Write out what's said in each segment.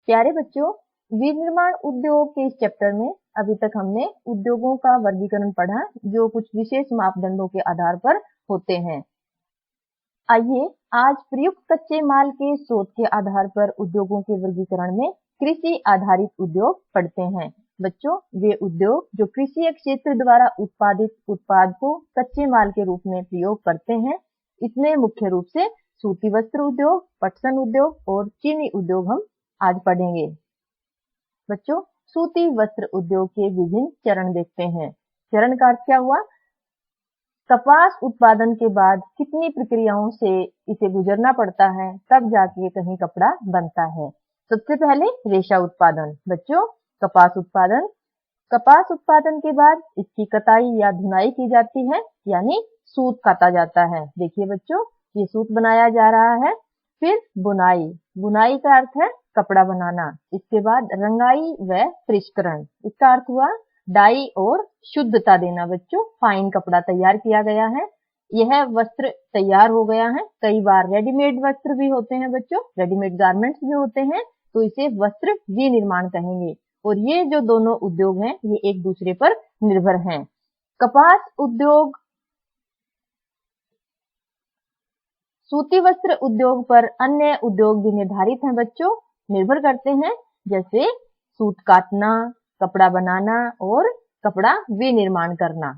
प्यारे बच्चों, विनिर्माण उद्योग के इस चैप्टर में अभी तक हमने उद्योगों का वर्गीकरण पढ़ा जो कुछ विशेष मापदंडों के आधार पर होते हैं। आइए आज प्रयुक्त कच्चे माल के स्रोत के आधार पर उद्योगों के वर्गीकरण में कृषि आधारित उद्योग पढ़ते हैं। बच्चों, वे उद्योग जो कृषि क्षेत्र द्वारा उत्पादित उत्पाद को कच्चे माल के रूप में प्रयोग करते हैं, इसमें मुख्य रूप से सूती वस्त्र उद्योग, पटसन उद्योग और चीनी उद्योग हम आज पढ़ेंगे। बच्चों, सूती वस्त्र उद्योग के विभिन्न चरण देखते हैं। चरण का अर्थ क्या हुआ? कपास उत्पादन के बाद कितनी प्रक्रियाओं से इसे गुजरना पड़ता है, तब जाके कहीं कपड़ा बनता है। सबसे पहले रेशा उत्पादन। बच्चों, कपास उत्पादन के बाद इसकी कताई या धुनाई की जाती है, यानी सूत काता जाता है। देखिए बच्चों, ये सूत बनाया जा रहा है। फिर बुनाई का अर्थ है कपड़ा बनाना। इसके बाद रंगाई व परिष्करण, इसका अर्थ हुआ डाई और शुद्धता देना। बच्चों, फाइन कपड़ा तैयार किया गया है, यह वस्त्र तैयार हो गया है। कई बार रेडीमेड वस्त्र भी होते हैं बच्चों, रेडीमेड गारमेंट्स भी होते हैं, तो इसे वस्त्र विनिर्माण कहेंगे। और ये जो दोनों उद्योग हैं, ये एक दूसरे पर निर्भर हैं। कपास उद्योग सूती वस्त्र उद्योग पर अन्य उद्योग भी निर्धारित हैं बच्चों, निर्भर करते हैं, जैसे सूत काटना, कपड़ा बनाना और कपड़ा विनिर्माण करना।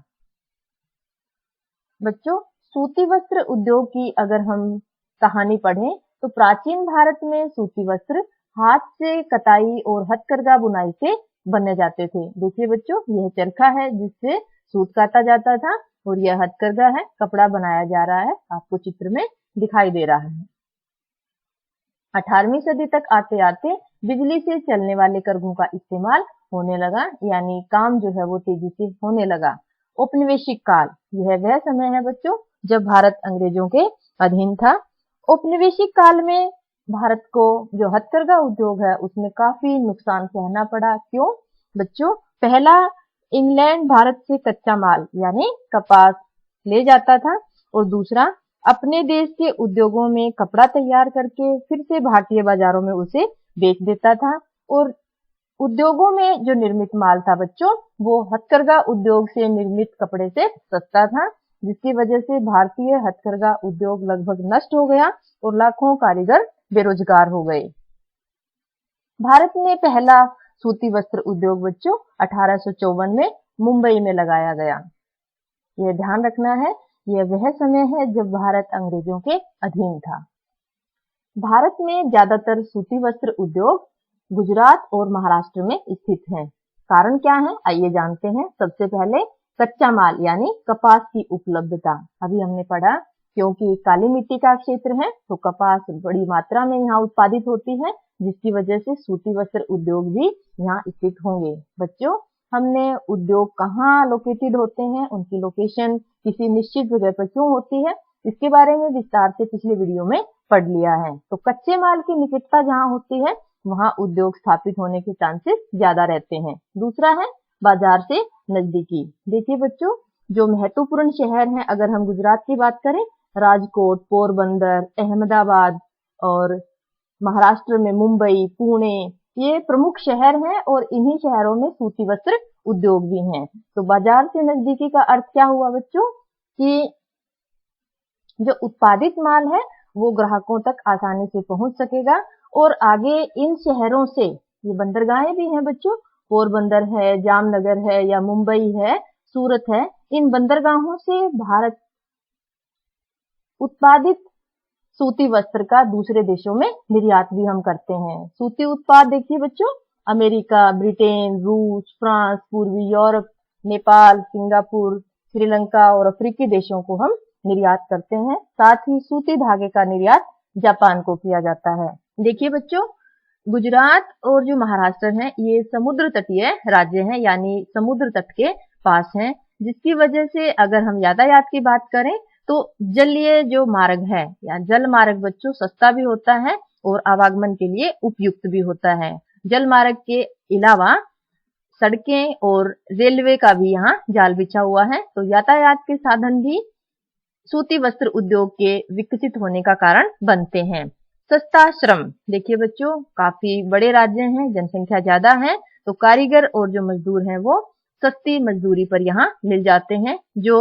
बच्चों, सूती वस्त्र उद्योग की अगर हम कहानी पढ़ें तो प्राचीन भारत में सूती वस्त्र हाथ से कताई और हथकरघा बुनाई से बने जाते थे। देखिए बच्चों, यह चरखा है जिससे सूत काटा जाता था और यह हथकरघा है, कपड़ा बनाया जा रहा है, आपको चित्र में दिखाई दे रहा है। 18वीं सदी तक आते आते बिजली से चलने वाले करघों का इस्तेमाल होने लगा, यानी काम जो है वो तेजी से होने लगा। औपनिवेशिक काल, यह वह समय है बच्चों जब भारत अंग्रेजों के अधीन था। औपनिवेशिक काल में भारत को जो हथकरघा उद्योग है उसमें काफी नुकसान सहना पड़ा। क्यों बच्चों? पहला, इंग्लैंड भारत से कच्चा माल यानी कपास ले जाता था, और दूसरा, अपने देश के उद्योगों में कपड़ा तैयार करके फिर से भारतीय बाजारों में उसे बेच देता था। और उद्योगों में जो निर्मित माल था बच्चों, वो हथकरघा उद्योग से निर्मित कपड़े से सस्ता था, जिसकी वजह से भारतीय हथकरघा उद्योग लगभग नष्ट हो गया और लाखों कारीगर बेरोजगार हो गए। भारत में पहला सूती वस्त्र उद्योग बच्चों 1854 में मुंबई में लगाया गया। यह ध्यान रखना है, यह वह समय है जब भारत अंग्रेजों के अधीन था। भारत में ज्यादातर सूती वस्त्र उद्योग गुजरात और महाराष्ट्र में स्थित हैं। कारण क्या है, आइए जानते हैं। सबसे पहले कच्चा माल यानी कपास की उपलब्धता। अभी हमने पढ़ा, क्योंकि काली मिट्टी का क्षेत्र है तो कपास बड़ी मात्रा में यहाँ उत्पादित होती है, जिसकी वजह से सूती वस्त्र उद्योग भी यहाँ स्थित होंगे। बच्चों, हमने उद्योग कहाँ लोकेटेड होते हैं, उनकी लोकेशन किसी निश्चित जगह पर क्यों होती है, इसके बारे में विस्तार से पिछले वीडियो में पढ़ लिया है। तो कच्चे माल की निकटता जहाँ होती है वहाँ उद्योग स्थापित होने के चांसेस ज्यादा रहते हैं। दूसरा है बाजार से नजदीकी। देखिए बच्चों, जो महत्वपूर्ण शहर हैं, अगर हम गुजरात की बात करें, राजकोट, पोरबंदर, अहमदाबाद, और महाराष्ट्र में मुंबई, पुणे, ये प्रमुख शहर हैं और इन्हीं शहरों में सूती वस्त्र उद्योग भी हैं। तो बाजार से नजदीकी का अर्थ क्या हुआ बच्चों, कि जो उत्पादित माल है वो ग्राहकों तक आसानी से पहुंच सकेगा, और आगे इन शहरों से, ये बंदरगाहें भी हैं बच्चों, पोरबंदर है, जामनगर है, या मुंबई है, सूरत है, इन बंदरगाहों से भारत उत्पादित सूती वस्त्र का दूसरे देशों में निर्यात भी हम करते हैं। सूती उत्पाद देखिए बच्चों, अमेरिका, ब्रिटेन, रूस, फ्रांस, पूर्वी यूरोप, नेपाल, सिंगापुर, श्रीलंका और अफ्रीकी देशों को हम निर्यात करते हैं। साथ ही सूती धागे का निर्यात जापान को किया जाता है। देखिए बच्चों, गुजरात और जो महाराष्ट्र है ये समुद्र तटीय राज्य हैं, यानी समुद्र तट के पास हैं, जिसकी वजह से अगर हम यातायात की बात करें तो जलीय जो मार्ग है या जल मार्ग बच्चों सस्ता भी होता है और आवागमन के लिए उपयुक्त भी होता है। जल मार्ग के अलावा सड़कें और रेलवे का भी यहाँ जाल बिछा हुआ है, तो यातायात के साधन भी सूती वस्त्र उद्योग के विकसित होने का कारण बनते हैं। सस्ता श्रम, देखिए बच्चों काफी बड़े राज्य हैं, जनसंख्या ज्यादा है, तो कारीगर और जो मजदूर हैं वो सस्ती मजदूरी पर यहाँ मिल जाते हैं, जो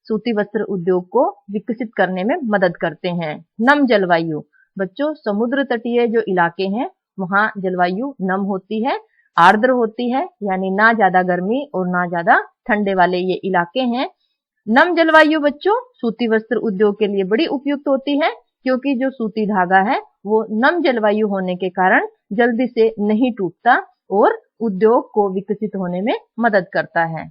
सूती वस्त्र उद्योग को विकसित करने में मदद करते हैं। नम जलवायु, बच्चों समुद्र तटीय जो इलाके हैं वहाँ जलवायु नम होती है, आर्द्र होती है, यानी ना ज्यादा गर्मी और ना ज्यादा ठंडे वाले ये इलाके हैं। नम जलवायु बच्चों सूती वस्त्र उद्योग के लिए बड़ी उपयुक्त होती है, क्योंकि जो सूती धागा है वो नम जलवायु होने के कारण जल्दी से नहीं टूटता और उद्योग को विकसित होने में मदद करता है।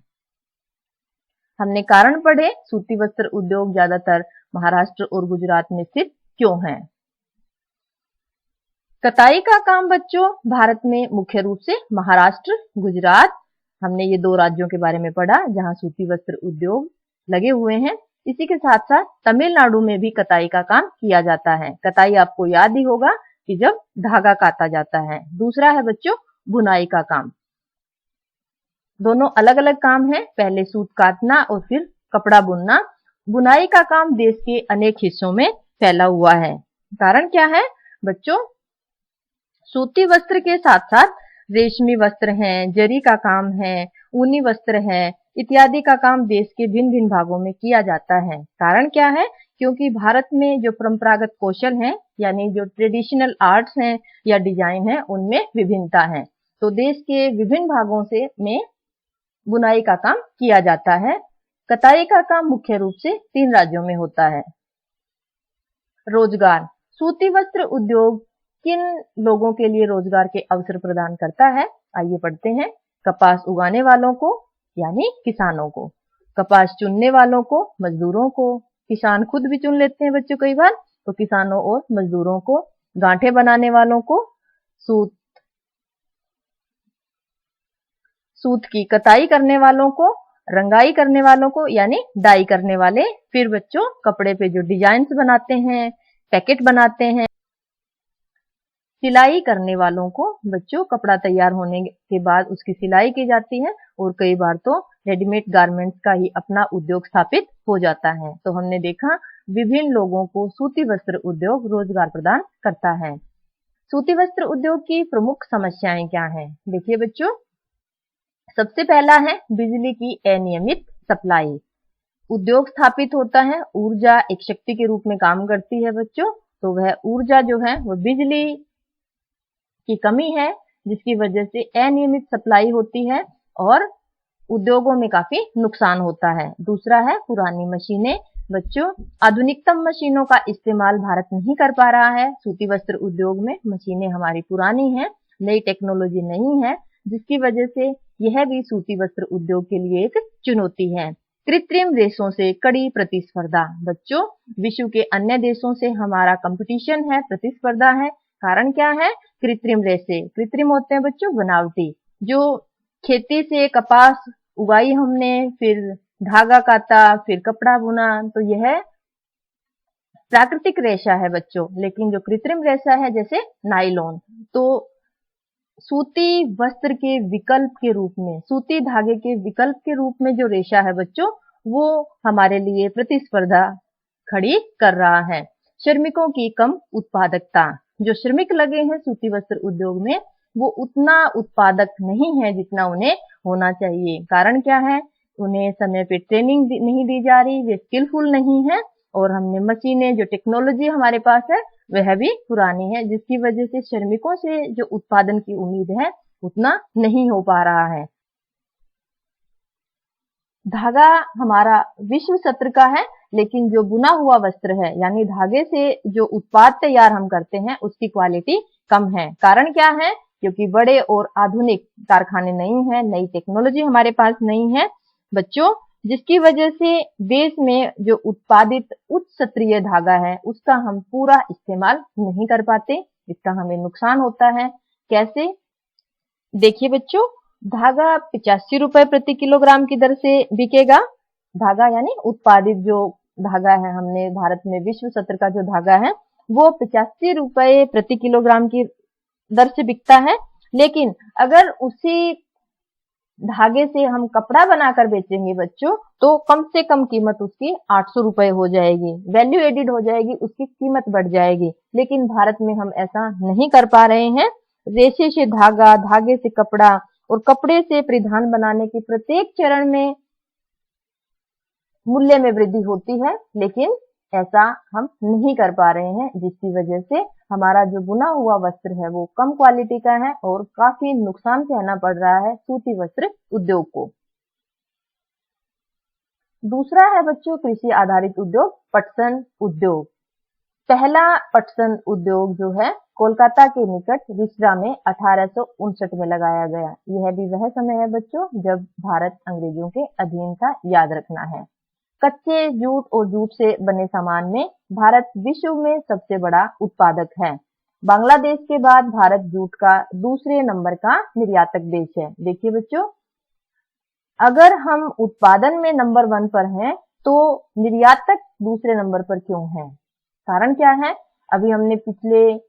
हमने कारण पढ़े, सूती वस्त्र उद्योग ज्यादातर महाराष्ट्र और गुजरात में स्थित क्यों है। कताई का काम बच्चों भारत में मुख्य रूप से महाराष्ट्र, गुजरात, हमने ये दो राज्यों के बारे में पढ़ा जहां सूती वस्त्र उद्योग लगे हुए हैं। इसी के साथ साथ तमिलनाडु में भी कताई का काम किया जाता है। कताई आपको याद ही होगा कि जब धागा काता जाता है। दूसरा है बच्चों बुनाई का काम। दोनों अलग अलग काम है, पहले सूत काटना और फिर कपड़ा बुनना। बुनाई का काम देश के अनेक हिस्सों में फैला हुआ है। कारण क्या है बच्चों, सूती वस्त्र के साथ साथ रेशमी वस्त्र हैं, जरी का काम है, ऊनी वस्त्र है, इत्यादि का काम देश के भिन्न भिन्न भागों में किया जाता है। कारण क्या है, क्योंकि भारत में जो परंपरागत कौशल हैं, यानी जो ट्रेडिशनल आर्ट्स हैं या डिजाइन है, उनमें विभिन्नता है। तो देश के विभिन्न भागों से में बुनाई का काम किया जाता है। कताई का काम मुख्य रूप से 3 राज्यों में होता है। रोजगार, सूती वस्त्र उद्योग किन लोगों के लिए रोजगार के अवसर प्रदान करता है, आइए पढ़ते हैं। कपास उगाने वालों को यानी किसानों को, कपास चुनने वालों को, मजदूरों को, किसान खुद भी चुन लेते हैं बच्चों कई बार, तो किसानों और मजदूरों को, गांठे बनाने वालों को, सूत की कताई करने वालों को, रंगाई करने वालों को यानी डाई करने वाले, फिर बच्चों कपड़े पे जो डिजाइन बनाते हैं, पैकेट बनाते हैं, सिलाई करने वालों को, बच्चों कपड़ा तैयार होने के बाद उसकी सिलाई की जाती है और कई बार तो रेडीमेड गारमेंट्स का ही अपना उद्योग स्थापित हो जाता है। तो हमने देखा विभिन्न लोगों को सूती वस्त्र उद्योग रोजगार प्रदान करता है। सूती वस्त्र उद्योग की प्रमुख समस्याएं क्या हैं? देखिए बच्चों, सबसे पहला है बिजली की अनियमित सप्लाई। उद्योग स्थापित होता है, ऊर्जा एक शक्ति के रूप में काम करती है बच्चों, तो वह ऊर्जा जो है वो बिजली की कमी है, जिसकी वजह से अनियमित सप्लाई होती है और उद्योगों में काफी नुकसान होता है। दूसरा है पुरानी मशीनें। बच्चों आधुनिकतम मशीनों का इस्तेमाल भारत नहीं कर पा रहा है। सूती वस्त्र उद्योग में मशीनें हमारी पुरानी हैं, नई टेक्नोलॉजी नहीं है, जिसकी वजह से यह भी सूती वस्त्र उद्योग के लिए एक चुनौती है। कृत्रिम रेशों से कड़ी प्रतिस्पर्धा। बच्चों विश्व के अन्य देशों से हमारा कंपटीशन है, प्रतिस्पर्धा है। कारण क्या है? कृत्रिम रेशे। कृत्रिम होते हैं बच्चों बनावटी। जो खेती से कपास उगाई हमने, फिर धागा काता, फिर कपड़ा बुना, तो यह प्राकृतिक रेशा है बच्चों। लेकिन जो कृत्रिम रेशा है जैसे नायलॉन, तो सूती वस्त्र के विकल्प के रूप में, सूती धागे के विकल्प के रूप में जो रेशा है बच्चों, वो हमारे लिए प्रतिस्पर्धा खड़ी कर रहा है। श्रमिकों की कम उत्पादकता। जो श्रमिक लगे हैं सूती वस्त्र उद्योग में, वो उतना उत्पादक नहीं है जितना उन्हें होना चाहिए। कारण क्या है? उन्हें समय पे ट्रेनिंग नहीं दी जा रही, वे स्किलफुल नहीं है, और हमने मशीनें, जो टेक्नोलॉजी हमारे पास है वह भी पुरानी है, जिसकी वजह से श्रमिकों से जो उत्पादन की उम्मीद है उतना नहीं हो पा रहा है। धागा हमारा विश्व स्तर का है, लेकिन जो बुना हुआ वस्त्र है यानी धागे से जो उत्पाद तैयार हम करते हैं उसकी क्वालिटी कम है। कारण क्या है? क्योंकि बड़े और आधुनिक कारखाने नहीं है, नई टेक्नोलॉजी हमारे पास नहीं है बच्चों, जिसकी वजह से देश में जो उत्पादित उच्च स्तरीय धागा है उसका हम पूरा इस्तेमाल नहीं कर पाते, इसका हमें नुकसान होता है। कैसे? देखिए बच्चों, धागा 85 रुपए प्रति किलोग्राम की दर से बिकेगा। धागा यानी उत्पादित जो धागा है, हमने भारत में विश्व स्तर का जो धागा है वो 85 रुपए प्रति किलोग्राम की दर से बिकता है। लेकिन अगर उसी धागे से हम कपड़ा बनाकर बेचेंगे बच्चों, तो कम से कम कीमत उसकी 800 रुपए हो जाएगी, वैल्यू एडिड हो जाएगी, उसकी कीमत बढ़ जाएगी। लेकिन भारत में हम ऐसा नहीं कर पा रहे हैं। रेशे से धागा, धागे से कपड़ा और कपड़े से परिधान बनाने के प्रत्येक चरण में मूल्य में वृद्धि होती है, लेकिन ऐसा हम नहीं कर पा रहे हैं, जिसकी वजह से हमारा जो बुना हुआ वस्त्र है वो कम क्वालिटी का है और काफी नुकसान सहना पड़ रहा है सूती वस्त्र उद्योग को। दूसरा है बच्चों कृषि आधारित उद्योग, पटसन उद्योग। पहला पटसन उद्योग जो है कोलकाता के निकट रिसरा में 1859 में लगाया गया। यह भी वह समय है बच्चों जब भारत अंग्रेजों के अधीन था, याद रखना है। कच्चे जूट और जूट से बने सामान में भारत विश्व में सबसे बड़ा उत्पादक है। बांग्लादेश के बाद भारत जूट का दूसरे नंबर का निर्यातक देश है। देखिए बच्चों, अगर हम उत्पादन में नंबर 1 पर हैं, तो निर्यातक दूसरे नंबर पर क्यों है? कारण क्या है? अभी हमने पिछले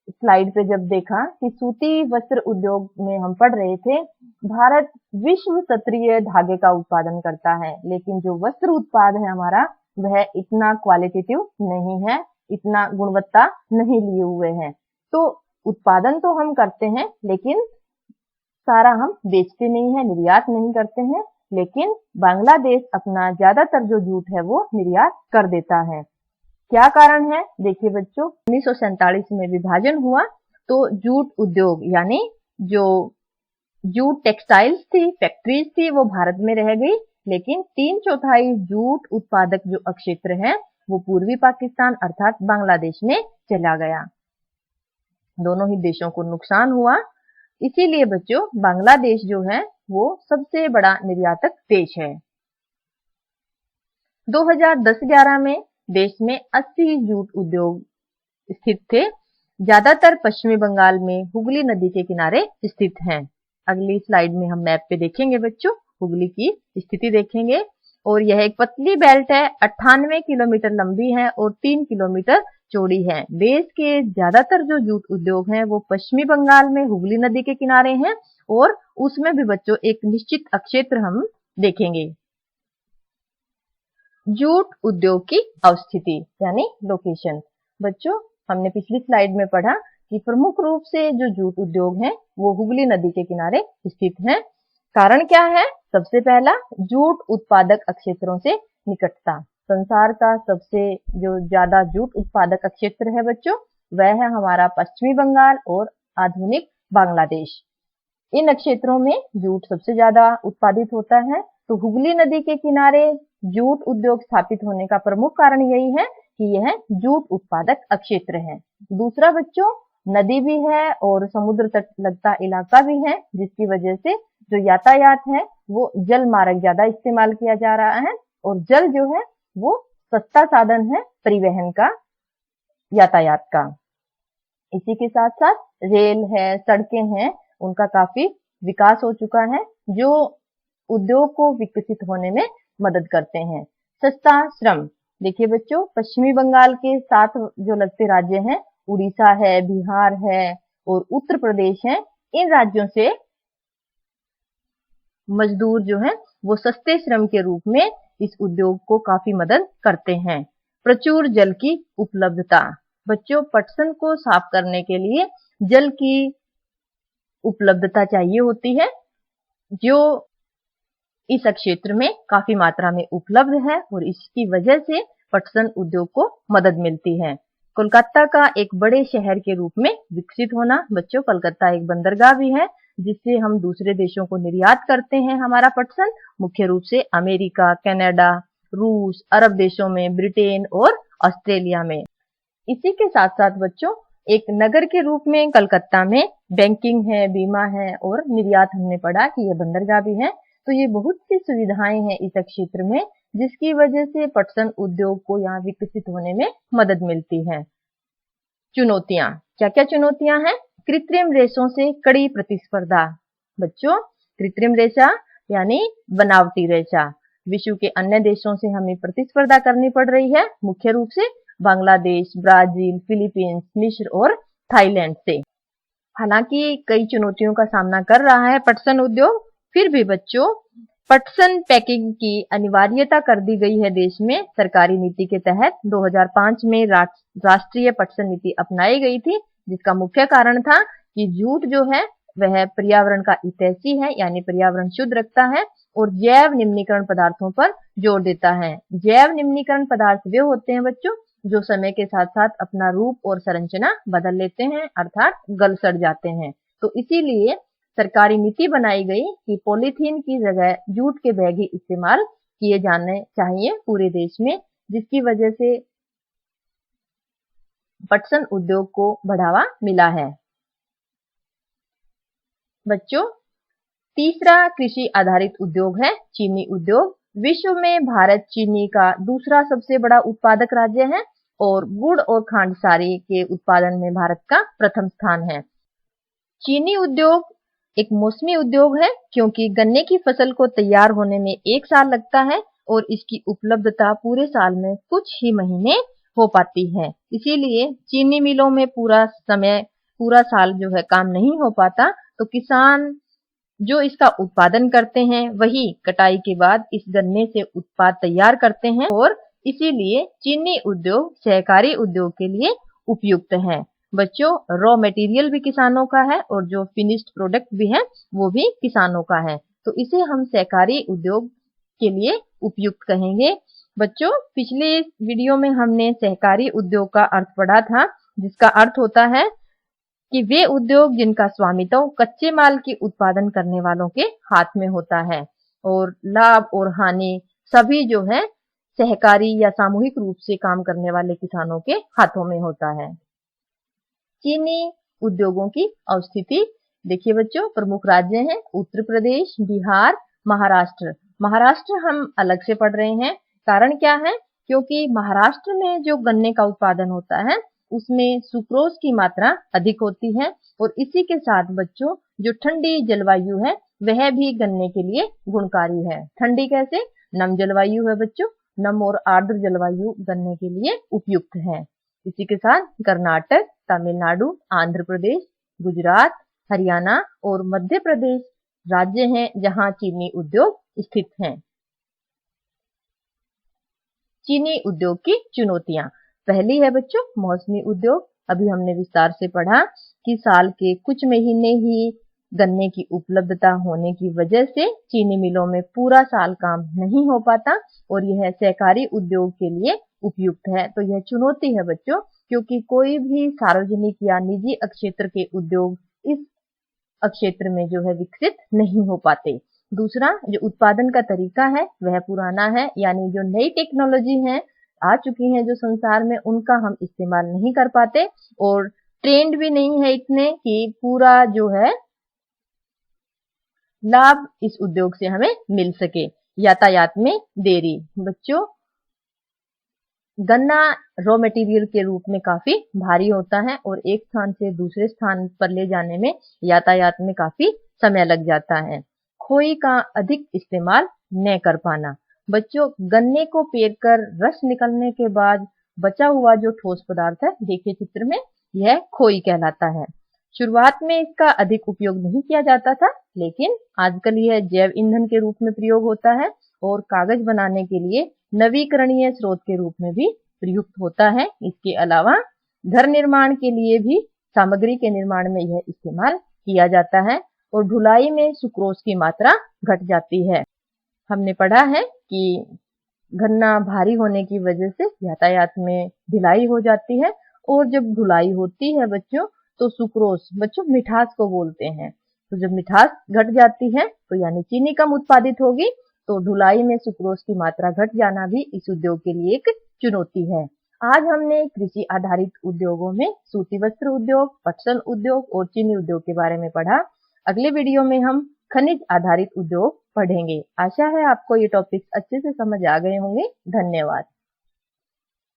स्लाइड पे जब देखा कि सूती वस्त्र उद्योग में हम पढ़ रहे थे, भारत विश्व स्तरीय धागे का उत्पादन करता है, लेकिन जो वस्त्र उत्पाद है हमारा वह इतना क्वालिटेटिव नहीं है, इतना गुणवत्ता नहीं लिए हुए हैं। तो उत्पादन तो हम करते हैं, लेकिन सारा हम बेचते नहीं है, निर्यात नहीं करते हैं। लेकिन बांग्लादेश अपना ज्यादातर जो जूट है वो निर्यात कर देता है। क्या कारण है? देखिए बच्चों, 1947 में विभाजन हुआ तो जूट उद्योग यानी जो जूट टेक्सटाइल्स थी, फैक्ट्रीज थी, वो भारत में रह गई, लेकिन 3/4 जूट उत्पादक जो क्षेत्र है वो पूर्वी पाकिस्तान अर्थात बांग्लादेश में चला गया। दोनों ही देशों को नुकसान हुआ। इसीलिए बच्चों बांग्लादेश जो है वो सबसे बड़ा निर्यातक देश है। 2010-11 में देश में 80 जूट उद्योग स्थित थे। ज्यादातर पश्चिमी बंगाल में हुगली नदी के किनारे स्थित हैं। अगली स्लाइड में हम मैप पे देखेंगे बच्चों, हुगली की स्थिति देखेंगे। और यह एक पतली बेल्ट है, 98 किलोमीटर लंबी है और 3 किलोमीटर चौड़ी है। देश के ज्यादातर जो जूट उद्योग हैं वो पश्चिमी बंगाल में हुगली नदी के किनारे हैं और उसमें भी बच्चों एक निश्चित क्षेत्र हम देखेंगे। जूट उद्योग की अवस्थिति यानी लोकेशन। बच्चों हमने पिछली स्लाइड में पढ़ा कि प्रमुख रूप से जो जूट उद्योग हैं वो हुगली नदी के किनारे स्थित हैं। कारण क्या है? सबसे पहला, जूट उत्पादक क्षेत्रों से निकटता। संसार का सबसे जो ज्यादा जूट उत्पादक क्षेत्र है बच्चों, वह है हमारा पश्चिमी बंगाल और आधुनिक बांग्लादेश। इन क्षेत्रों में जूट सबसे ज्यादा उत्पादित होता है। तो हुगली नदी के किनारे जूट उद्योग स्थापित होने का प्रमुख कारण यही है कि यह जूट उत्पादक क्षेत्र है। दूसरा बच्चों, नदी भी है और समुद्र तट लगता इलाका भी है, जिसकी वजह से जो यातायात है वो जल मार्ग ज्यादा इस्तेमाल किया जा रहा है और जल जो है वो सस्ता साधन है परिवहन का, यातायात का। इसी के साथ साथ रेल है, सड़कें हैं, उनका काफी विकास हो चुका है, जो उद्योग को विकसित होने में मदद करते हैं। सस्ता श्रम। देखिए बच्चों, पश्चिमी बंगाल के साथ जो लगते राज्य हैं, उड़ीसा है, बिहार है और उत्तर प्रदेश है, इन राज्यों से मजदूर जो हैं वो सस्ते श्रम के रूप में इस उद्योग को काफी मदद करते हैं। प्रचुर जल की उपलब्धता। बच्चों पटसन को साफ करने के लिए जल की उपलब्धता चाहिए होती है, जो इस क्षेत्र में काफी मात्रा में उपलब्ध है और इसकी वजह से पटसन उद्योग को मदद मिलती है। कोलकाता का एक बड़े शहर के रूप में विकसित होना। बच्चों कोलकाता एक बंदरगाह भी है, जिससे हम दूसरे देशों को निर्यात करते हैं हमारा पटसन, मुख्य रूप से अमेरिका, कनाडा, रूस, अरब देशों में, ब्रिटेन और ऑस्ट्रेलिया में। इसी के साथ साथ बच्चों एक नगर के रूप में कलकत्ता में बैंकिंग है, बीमा है और निर्यात हमने पढ़ा कि यह बंदरगाह भी है। तो ये बहुत सी सुविधाएं हैं इस क्षेत्र में, जिसकी वजह से पटसन उद्योग को यहाँ विकसित होने में मदद मिलती है। चुनौतियां, क्या क्या चुनौतियां हैं? कृत्रिम रेशों से कड़ी प्रतिस्पर्धा। बच्चों कृत्रिम रेशा यानी बनावटी रेशा, विश्व के अन्य देशों से हमें प्रतिस्पर्धा करनी पड़ रही है, मुख्य रूप से बांग्लादेश, ब्राजील, फिलीपींस, मिस्र और थाईलैंड से। हालांकि कई चुनौतियों का सामना कर रहा है पटसन उद्योग, फिर भी बच्चों पटसन पैकिंग की अनिवार्यता कर दी गई है देश में सरकारी नीति के तहत। 2005 में राष्ट्रीय पटसन नीति अपनाई गई थी, जिसका मुख्य कारण था कि जूट जो है वह पर्यावरण का हितैषी है, यानी पर्यावरण शुद्ध रखता है और जैव निम्नीकरण पदार्थों पर जोर देता है। जैव निम्नीकरण पदार्थ वे होते हैं बच्चों जो समय के साथ साथ अपना रूप और संरचना बदल लेते हैं, अर्थात गल सड़ जाते हैं। तो इसीलिए सरकारी नीति बनाई गई कि पॉलीथीन की जगह जूट के बैग ही इस्तेमाल किए जाने चाहिए पूरे देश में, जिसकी वजह से पटसन उद्योग को बढ़ावा मिला है। बच्चों तीसरा कृषि आधारित उद्योग है चीनी उद्योग। विश्व में भारत चीनी का दूसरा सबसे बड़ा उत्पादक राज्य है और गुड़ और खांडसारी के उत्पादन में भारत का प्रथम स्थान है। चीनी उद्योग एक मौसमी उद्योग है क्योंकि गन्ने की फसल को तैयार होने में 1 साल लगता है और इसकी उपलब्धता पूरे साल में कुछ ही महीने हो पाती है। इसीलिए चीनी मिलों में पूरा साल जो है काम नहीं हो पाता, तो किसान जो इसका उत्पादन करते हैं वही कटाई के बाद इस गन्ने से उत्पाद तैयार करते हैं और इसीलिए चीनी उद्योग सहकारी उद्योग के लिए उपयुक्त है। बच्चों रॉ मटेरियल भी किसानों का है और जो फिनिश्ड प्रोडक्ट भी है वो भी किसानों का है, तो इसे हम सहकारी उद्योग के लिए उपयुक्त कहेंगे। बच्चों पिछले वीडियो में हमने सहकारी उद्योग का अर्थ पढ़ा था, जिसका अर्थ होता है कि वे उद्योग जिनका स्वामित्व कच्चे माल की उत्पादन करने वालों के हाथ में होता है और लाभ और हानि सभी जो है सहकारी या सामूहिक रूप से काम करने वाले किसानों के हाथों में होता है। चीनी उद्योगों की अवस्थिति देखिए बच्चों, प्रमुख राज्य हैं उत्तर प्रदेश, बिहार, महाराष्ट्र। महाराष्ट्र हम अलग से पढ़ रहे हैं, कारण क्या है? क्योंकि महाराष्ट्र में जो गन्ने का उत्पादन होता है उसमें सुक्रोज की मात्रा अधिक होती है और इसी के साथ बच्चों जो ठंडी जलवायु है वह भी गन्ने के लिए गुणकारी है। ठंडी कैसे? नम जलवायु है बच्चों, नम और आर्द्र जलवायु गन्ने के लिए उपयुक्त है। इसी के साथ कर्नाटक, तमिलनाडु, आंध्र प्रदेश, गुजरात, हरियाणा और मध्य प्रदेश राज्य हैं जहां चीनी उद्योग स्थित हैं। चीनी उद्योग की चुनौतियां, पहली है बच्चों मौसमी उद्योग। अभी हमने विस्तार से पढ़ा कि साल के कुछ महीने ही गन्ने की उपलब्धता होने की वजह से चीनी मिलों में पूरा साल काम नहीं हो पाता और यह सहकारी उद्योग के लिए उपयुक्त है। तो यह चुनौती है बच्चों, क्योंकि कोई भी सार्वजनिक या निजी क्षेत्र के उद्योग इस क्षेत्र में जो है विकसित नहीं हो पाते। दूसरा जो उत्पादन का तरीका है वह पुराना है, यानी जो नई टेक्नोलॉजी है आ चुकी हैं जो संसार में उनका हम इस्तेमाल नहीं कर पाते और ट्रेंड भी नहीं है इतने कि पूरा जो है लाभ इस उद्योग से हमें मिल सके। यातायात में देरी, बच्चों गन्ना रॉ मटेरियल के रूप में काफी भारी होता है और एक स्थान से दूसरे स्थान पर ले जाने में यातायात में काफी समय लग जाता है। खोई का अधिक इस्तेमाल न कर पाना, बच्चों गन्ने को पेरकर रस निकलने के बाद बचा हुआ जो ठोस पदार्थ है देखिए चित्र में, यह खोई कहलाता है। शुरुआत में इसका अधिक उपयोग नहीं किया जाता था, लेकिन आजकल यह जैव ईंधन के रूप में प्रयोग होता है और कागज बनाने के लिए नवीकरणीय स्रोत के रूप में भी प्रयुक्त होता है। इसके अलावा घर निर्माण के लिए भी सामग्री के निर्माण में यह इस्तेमाल किया जाता है और ढुलाई में सुक्रोज की मात्रा घट जाती है। हमने पढ़ा है कि गन्ना भारी होने की वजह से यातायात में ढिलाई हो जाती है और जब ढुलाई होती है बच्चों तो सुक्रोज, बच्चों मिठास को बोलते हैं, तो जब मिठास घट जाती है तो यानी चीनी कम उत्पादित होगी, तो ढुलाई में सुक्रोज की मात्रा घट जाना भी इस उद्योग के लिए एक चुनौती है। आज हमने कृषि आधारित उद्योगों में सूती वस्त्र उद्योग, पटसन उद्योग और चीनी उद्योग के बारे में पढ़ा। अगले वीडियो में हम खनिज आधारित उद्योग पढ़ेंगे। आशा है आपको ये टॉपिक्स अच्छे से समझ आ गए होंगे। धन्यवाद।